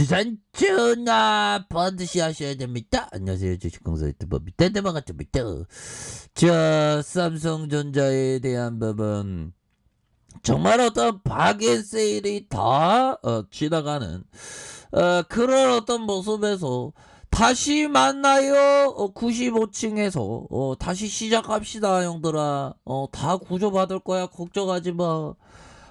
부산 전화 반드시 하셔야 됩니다. 안녕하세요. 주식공사 유튜버 밑단대만같습니다. 자, 삼성전자에 대한 부분 정말 어떤 박앤 세일이 다 지나가는 그런 어떤 모습에서 다시 만나요. 95층에서 다시 시작합시다, 형들아. 다 구조받을 거야. 걱정하지 마.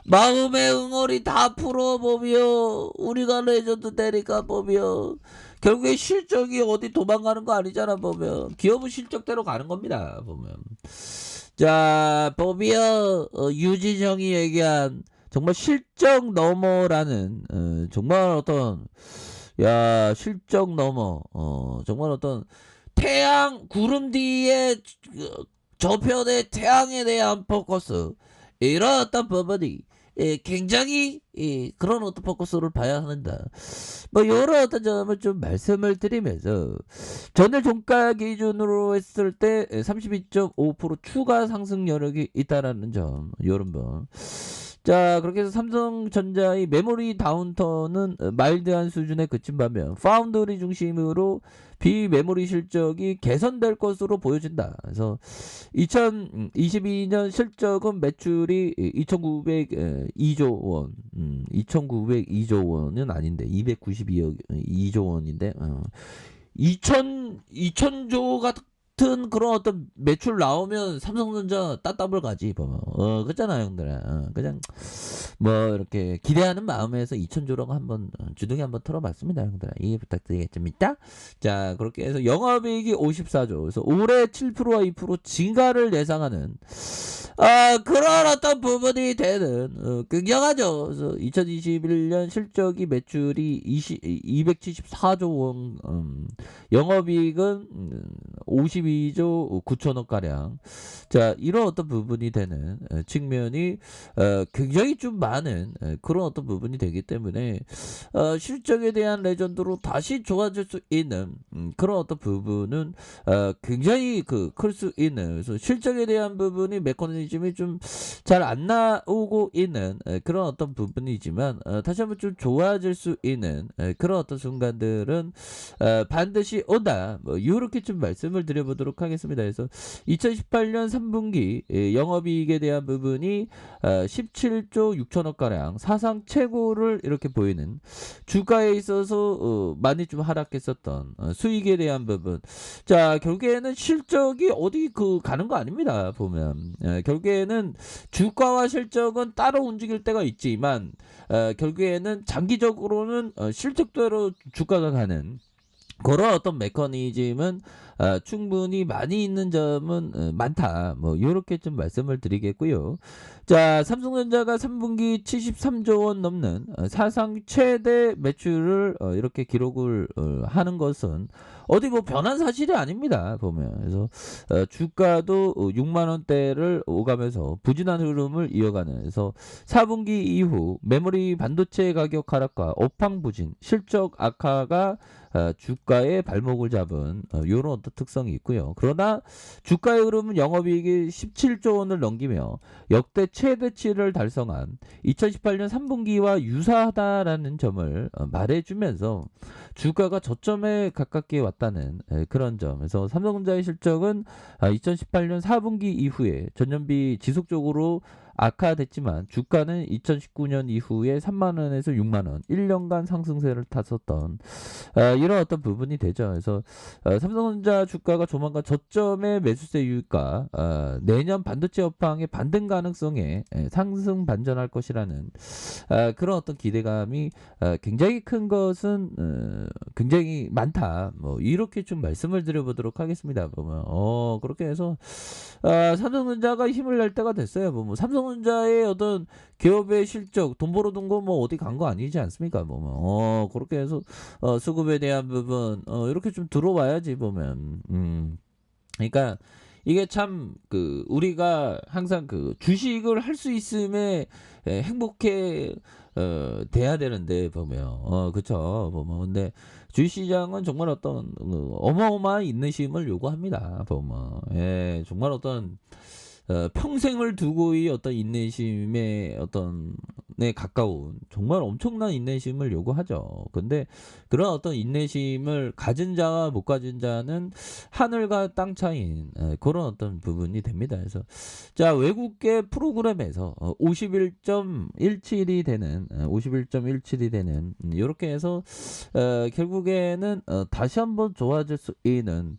마음의 응어리 다 풀어보며 우리가 레전드 되니까 보며 결국에 실적이 어디 도망가는 거 아니잖아. 보면 기업은 실적대로 가는 겁니다. 보면 자 보면 유진형이 얘기한 정말 실적 너머라는 정말 어떤 야 실적 너머 정말 어떤 태양 구름 뒤에 저편의 태양에 대한 포커스 이런 어떤 부분이 굉장히 그런 어떤 포커스를 봐야 한다. 뭐 이런 어떤 점을 좀 말씀을 드리면서 전일 종가 기준으로 했을 때 32.5% 추가 상승 여력이 있다라는 점 이런 분. 자 그렇게 해서 삼성전자의 메모리 다운턴은 마일드한 수준에 그친 반면 파운드리 중심으로 비메모리 실적이 개선될 것으로 보여진다. 그래서 2022년 실적은 매출이 2,902조 원, 2,902조 원은 아닌데 292억 2조 원인데 2,000조 같은 그런 어떤 매출 나오면 삼성전자 따따블 가지 보면 그렇잖아 형들아. 그냥 뭐 이렇게 기대하는 마음에서 2,000조라고 한번 주둥이 한번 털어봤습니다 형들아. 이해 부탁드리겠습니다. 자 그렇게 해서 영업이익이 54조 그래서 올해 7%와 2% 증가를 예상하는 그런 어떤 부분이 되는 굉장하죠. 그래서 2021년 실적이 매출이 274조 원 영업이익은 52조 9천억 가량. 자 이런 어떤 부분이 되는 측면이 굉장히 좀 많은 그런 어떤 부분이 되기 때문에 실적에 대한 레전드로 다시 좋아질 수 있는 그런 어떤 부분은 굉장히 클 수 있는 그래서 실적에 대한 부분이 메커니즘이 좀 잘 안 나오고 있는 그런 어떤 부분이지만 다시 한번 좀 좋아질 수 있는 그런 어떤 순간들은 반드시 온다. 뭐 이렇게 좀 말씀을 드려보도록 하겠습니다. 그래서 2018년 3분기 영업이익에 대한 부분이 17조 6천억 가량 사상 최고를 이렇게 보이는 주가에 있어서 많이 좀 하락했었던 수익에 대한 부분. 자 결국에는 실적이 어디 가는 거 아닙니다. 보면 결국에는 주가와 실적은 따로 움직일 때가 있지만 결국에는 장기적으로는 실적대로 주가가 가는 그런 어떤 메커니즘은 충분히 많이 있는 점은 많다. 뭐 이렇게 좀 말씀을 드리겠고요. 자, 삼성전자가 3분기 73조 원 넘는 사상 최대 매출을 이렇게 기록을 하는 것은 어디 뭐 변한 사실이 아닙니다. 보면 그래서 주가도 6만 원대를 오가면서 부진한 흐름을 이어가는 그래서 4분기 이후 메모리 반도체 가격 하락과 업황 부진, 실적 악화가 주가의 발목을 잡은 이런 어떤 특성이 있고요. 그러나 주가의 흐름은 영업이익이 17조 원을 넘기며 역대 최대치를 달성한 2018년 3분기와 유사하다라는 점을 말해주면서 주가가 저점에 가깝게 왔다는 그런 점. 그래서 삼성전자의 실적은 2018년 4분기 이후에 전년비 지속적으로 악화됐지만 주가는 2019년 이후에 3만원에서 6만원 1년간 상승세를 탔었던 이런 어떤 부분이 되죠. 그래서 삼성전자 주가가 조만간 저점의 매수세 유입과 내년 반도체 업황의 반등 가능성에 상승 반전할 것이라는 그런 어떤 기대감이 굉장히 큰 것은 굉장히 많다. 뭐 이렇게 좀 말씀을 드려보도록 하겠습니다. 보면 그렇게 해서 삼성전자가 힘을 낼 때가 됐어요. 뭐 삼성전자의 어떤 기업의 실적 돈 벌어둔 거 뭐 어디 간 거 아니지 않습니까? 보면 그렇게 해서 수급에 대한 부분 이렇게 좀 들어와야지 보면 그러니까 이게 참 우리가 항상 주식을 할 수 있음에 행복해 돼야 되는데 보면 그쵸 보면 근데 주식시장은 정말 어떤 어마어마한 인내심을 요구합니다 보면 정말 어떤 평생을 두고의 어떤 인내심의 어떤 가까운 정말 엄청난 인내심을 요구하죠. 근데 그런 어떤 인내심을 가진 자와 못 가진 자는 하늘과 땅 차이인 그런 어떤 부분이 됩니다. 그래서 자, 외국계 프로그램에서 51.17이 되는 51.17이 되는 요렇게 해서 결국에는 다시 한번 좋아질 수 있는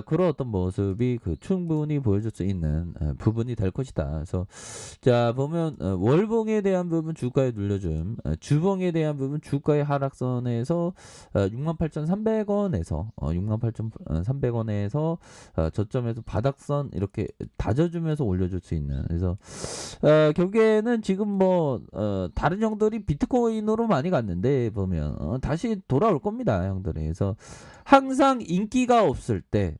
그런 어떤 모습이 충분히 보여줄 수 있는 부분이 될 것이다. 그래서 자, 보면 월봉에 대한 부분 주가에 눌려줌, 주봉에 대한 부분 주가의 하락선에서 68,300원에서 68,300원에서 저점에서 바닥선 이렇게 다져주면서 올려줄 수 있는. 그래서 결국에는 지금 뭐 다른 형들이 비트코인으로 많이 갔는데 보면 다시 돌아올 겁니다, 형들이. 그래서 항상 인기가 없을 때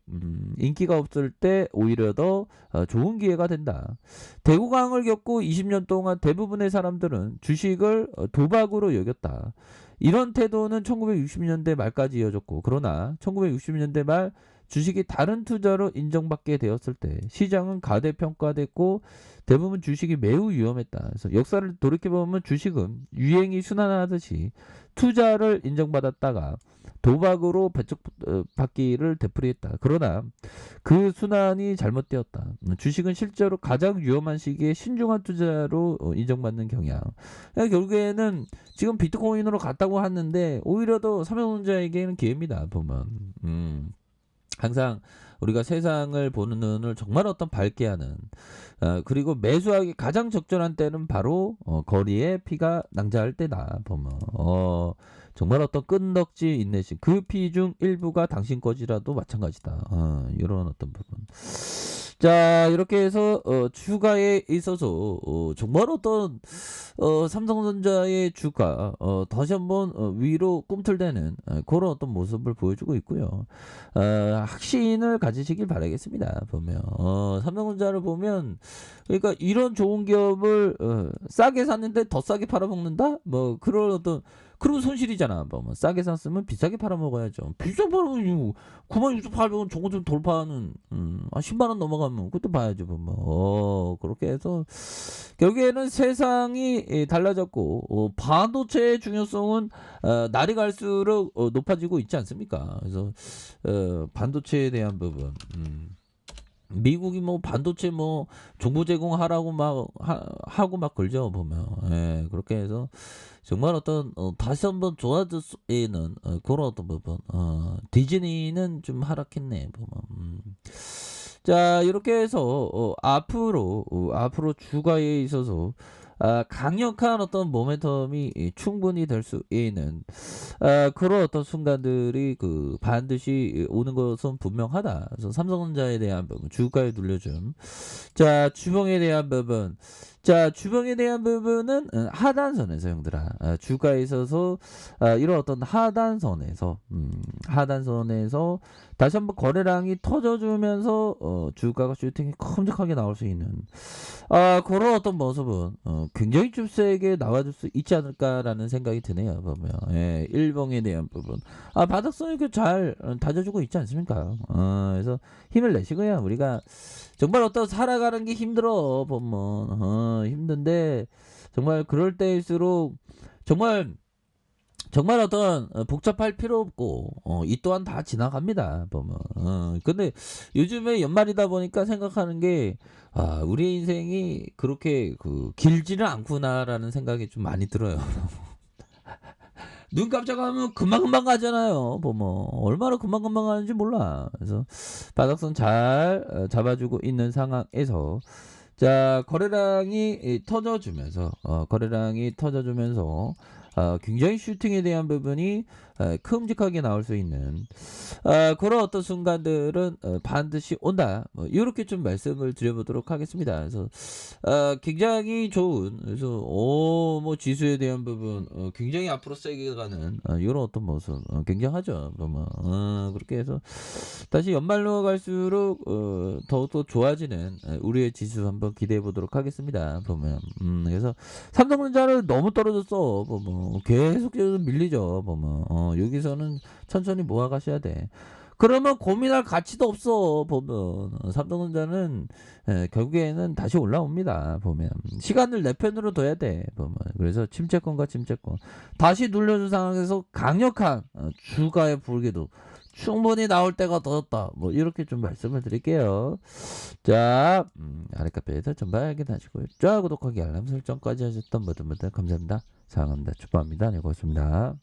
오히려 더 좋은 기회가 된다. 대구강을 겪고 20년 동안 대부분의 사람들은 주식을 도박으로 여겼다. 이런 태도는 1960년대 말까지 이어졌고, 그러나 1960년대 말 주식이 다른 투자로 인정받게 되었을 때 시장은 가대평가됐고 대부분 주식이 매우 위험했다. 그래서 역사를 돌이켜보면 주식은 유행이 순환하듯이 투자를 인정받았다가 도박으로 배척받기를 되풀이했다. 그러나 그 순환이 잘못되었다. 주식은 실제로 가장 위험한 시기에 신중한 투자로 인정받는 경향. 그러니까 결국에는 지금 비트코인으로 갔다고 하는데 오히려 더 삼성전자에게는 기회입니다. 보면 항상 우리가 세상을 보는 눈을 정말 어떤 밝게 하는 그리고 매수하기 가장 적절한 때는 바로 거리에 피가 낭자할 때다. 보면 정말 어떤 끈덕지 인내심 그 피 중 일부가 당신 거지라도 마찬가지다. 이런 어떤 부분. 자, 이렇게 해서 주가에 있어서 정말 어떤 삼성전자의 주가 다시 한번 위로 꿈틀대는 그런 어떤 모습을 보여주고 있고요. 확신을 가지시길 바라겠습니다. 보면 삼성전자를 보면 그러니까 이런 좋은 기업을 싸게 샀는데 더 싸게 팔아먹는다? 뭐 그런 어떤 그러면 손실이잖아. 뭐 싸게 샀으면 비싸게 팔아먹어야죠. 비싸게 팔아먹으면 96,800원 저거 좀 돌파하는 10만 원 넘어가면 그때 봐야죠. 뭐 그렇게 해서 결국에는 세상이 달라졌고 반도체의 중요성은 날이 갈수록 높아지고 있지 않습니까? 그래서 반도체에 대한 부분 미국이 뭐 반도체 뭐 정보 제공하라고 막 하고 막 걸죠. 보면 그렇게 해서 정말 어떤 다시 한번 좋아질 수 있는 그런 어떤 부분 디즈니는 좀 하락했네. 보면 자, 이렇게 해서 앞으로 주가에 있어서 강력한 어떤 모멘텀이 충분히 될 수 있는 그런 어떤 순간들이 반드시 오는 것은 분명하다. 그래서 삼성전자에 대한 부분, 주가에 눌려줌. 자, 주봉에 대한 부분. 자, 주봉에 대한 부분은 하단선에서 형들아. 주가에 있어서 이런 어떤 하단선에서 다시 한번 거래량이 터져주면서 주가가 슈팅이 큼직하게 나올 수 있는 그런 어떤 모습은 굉장히 좀 세게 나와줄 수 있지 않을까라는 생각이 드네요. 보면 일봉에 대한 부분 바닥선이 잘 다져주고 있지 않습니까? 그래서 힘을 내시고요. 우리가 정말 어떤 살아가는 게 힘들어. 보면 힘든데 정말 그럴 때일수록 정말 어떤 복잡할 필요 없고 이 또한 다 지나갑니다. 보면 근데 요즘에 연말이다 보니까 생각하는 게 우리 인생이 그렇게 길지는 않구나라는 생각이 좀 많이 들어요. 눈 깜짝하면 금방금방 가잖아요. 보면 얼마나 금방금방 가는지 몰라. 그래서 바닥선 잘 잡아주고 있는 상황에서 자, 거래량이 터져주면서 굉장히 슈팅에 대한 부분이 큼직하게 나올 수 있는 그런 어떤 순간들은 반드시 온다. 이렇게 좀 말씀을 드려보도록 하겠습니다. 그래서 굉장히 좋은 그래서 뭐 지수에 대한 부분 굉장히 앞으로 세게 가는 이런 어떤 모습 굉장하죠. 그렇게 해서 다시 연말로 갈수록 더욱더 좋아지는 우리의 지수 한번 기대해 보도록 하겠습니다. 보면 그래서 삼성전자는 너무 떨어졌어. 계속 밀리죠. 여기서는 천천히 모아 가셔야 돼. 그러면 고민할 가치도 없어 보면. 삼성전자는 결국에는 다시 올라옵니다 보면. 시간을 내 편으로 둬야 돼 보면. 그래서 침체권과 침체권 다시 눌려준 상황에서 강력한 주가의 불기도 충분히 나올 때가 더웠다. 뭐 이렇게 좀 말씀을 드릴게요. 자, 아랫카페에서 전방 확인하시고요. 자, 구독하기 알람 설정까지 하셨던 모든 분들 감사합니다. 사랑합니다. 축복합니다. 네, 고맙습니다.